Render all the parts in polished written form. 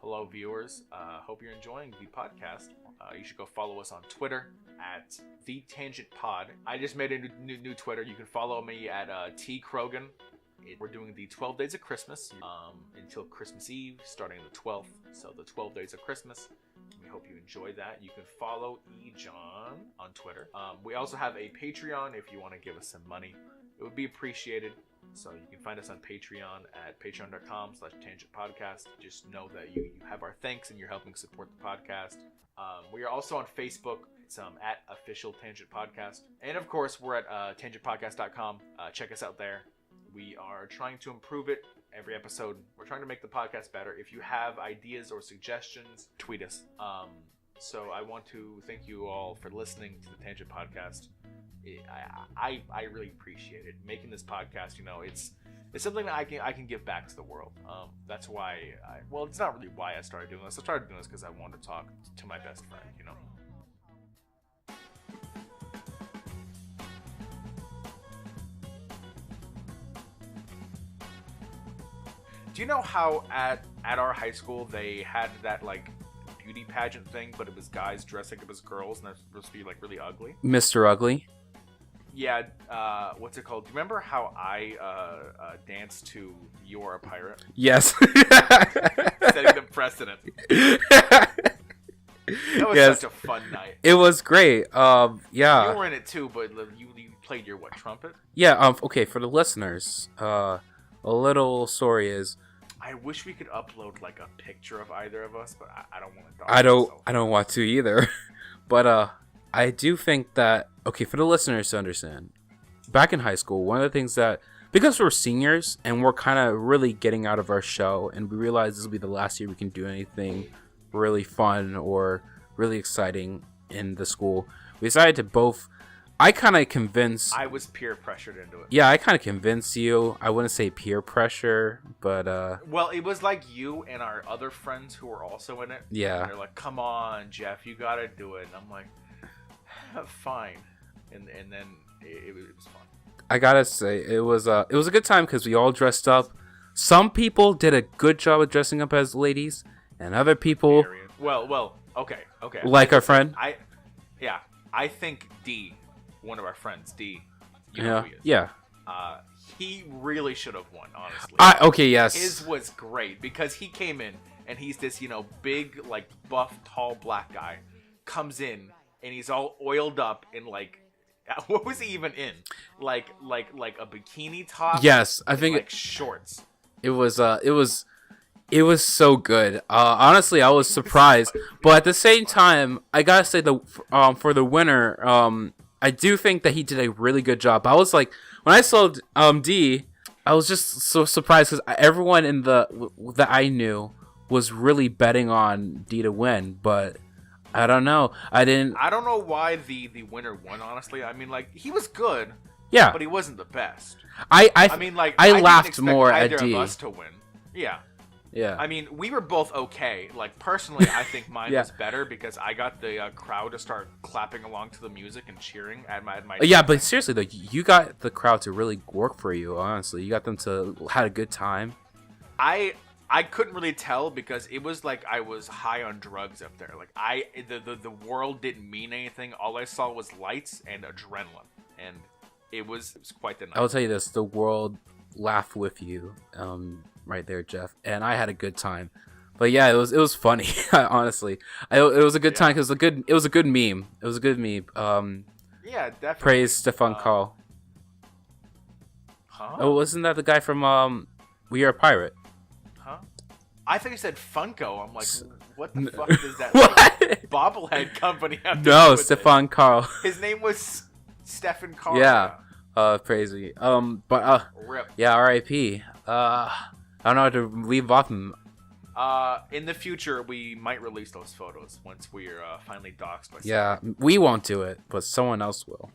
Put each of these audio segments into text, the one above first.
Hello, viewers. Hope you're enjoying the podcast. You should go follow us on Twitter at The Tangent Pod. I just made a new Twitter. You can follow me at T Krogan. We're doing the 12 Days of Christmas until Christmas Eve, starting the 12th. So the 12 Days of Christmas. We hope you enjoy that. You can follow Yjang on Twitter. We also have a Patreon if you want to give us some money. It would be appreciated. So you can find us on Patreon at patreon.com/tangentpodcast. Just know that you have our thanks and you're helping support the podcast. We are also on Facebook. It's at Official Tangent Podcast. And of course, we're at tangentpodcast.com. Check us out there. We are trying to improve it every episode. We're trying to make the podcast better. If you have ideas or suggestions, tweet us. So I want to thank you all for listening to the Tangent Podcast. I really appreciate it. Making this podcast, it's something that I can give back to the world. That's why it's not really why I started doing this. I started doing this because I wanted to talk to my best friend, Do you know how at our high school they had that beauty pageant thing, but it was guys dressing up as girls and they're supposed to be really ugly? Mr. Ugly? Yeah, what's it called? Do you remember how I danced to You Are a Pirate? Yes. Setting the precedent. That was such a fun night. It was great. Yeah. You were in it too, but you played your trumpet? Yeah, okay, for the listeners, a little story is I wish we could upload a picture of either of us, but I don't want to. I don't want to either. But I do think that, okay, for the listeners to understand, back in high school, one of the things that, because we're seniors and we're kind of really getting out of our shell and we realize this will be the last year we can do anything really fun or really exciting in the school, we decided to both, I kind of convinced... I was peer pressured into it. Yeah, I kind of convinced you. I wouldn't say peer pressure, but... Well, it was you and our other friends who were also in it. Yeah. And they're like, come on, Jeff, you gotta do it. And I'm like... fine, and then it was fun. I gotta say, it was a good time because we all dressed up. Some people did a good job of dressing up as ladies, and other people, well, okay, like our friend. I think D, one of our friends, D, you know yeah, who he is. Yeah. He really should have won, honestly. Okay, yes. His was great because he came in and he's this, big, buff, tall black guy, comes in. And he's all oiled up in what was he even in? Like a bikini top? Yes, I think shorts. It was so good. Honestly, I was surprised, but at the same time, I gotta say for the winner, I do think that he did a really good job. I was when I saw D, I was just so surprised because everyone that I knew was really betting on D to win, but. I don't know. I don't know why the winner won, honestly. I mean, he was good. Yeah. But he wasn't the best. I laughed more at D. Either of us to win. Yeah. Yeah. I mean, we were both okay. Personally, I think mine was better because I got the crowd to start clapping along to the music and cheering at my Yeah, but seriously, though, you got the crowd to really work for you, honestly. You got them to had a good time. I couldn't really tell because it was I was high on drugs up there. The world didn't mean anything. All I saw was lights and adrenaline, and it was quite the night. I will tell you this: the world laughed with you, right there, Jeff. And I had a good time. But yeah, it was funny. Honestly, it was a good time because it was a good meme. It was a good meme. Yeah, definitely. Praise Stefan Carl. Huh? Oh, wasn't that the guy from We Are a Pirate? I thought you said Funko. I'm like, what the fuck does that bobblehead company have to do with Stefan Carl. His name was Stefan Carl. Yeah. Praise me. Rip. Yeah, R.I.P. I don't know how to leave off him. In the future, we might release those photos once we're finally doxxed by someone. Yeah, we won't do it, but someone else will.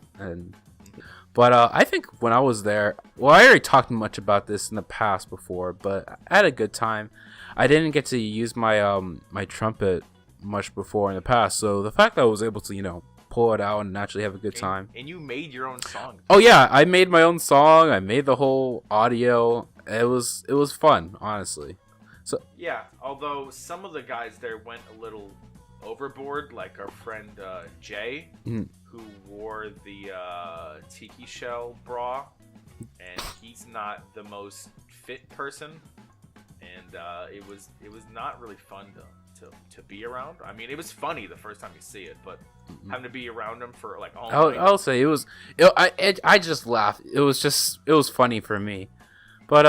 But I think when I was there, well, I already talked much about this in the past before, but I had a good time. I didn't get to use my my trumpet much before in the past, so the fact that I was able to, pull it out and actually have a good time. And you made your own song. Oh yeah, I made my own song. I made the whole audio. It was fun, honestly. Yeah, although some of the guys there went a little overboard, like our friend Jay, Mhm. who wore the tiki shell bra, and he's not the most fit person, and it was not really fun to be around. I mean, it was funny the first time you see it, but having to be around him for like all night. I'll say it was. I just laughed. It was funny for me, but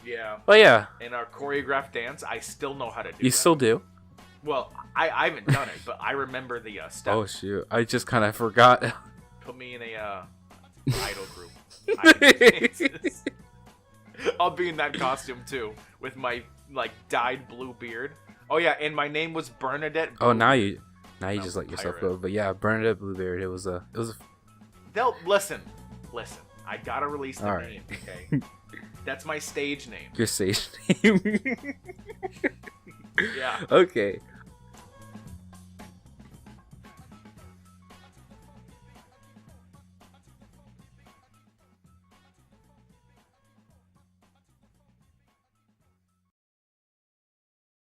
Yeah. But yeah, And our choreographed dance, I still know how to do. you still do. Well, I haven't done it, but I remember the steps. Oh shoot! I just kind of forgot. Put me in a idol group. I can do dances. I'll be in that costume too, with my like dyed blue beard. Oh yeah, and my name was Bernadette. Oh, now Bluebeard. you just let yourself pirate. go. But yeah, Bernadette Bluebeard. It was a. They'll listen. I gotta release the All right. name. Okay, that's my stage name. Your stage name. Yeah. Okay.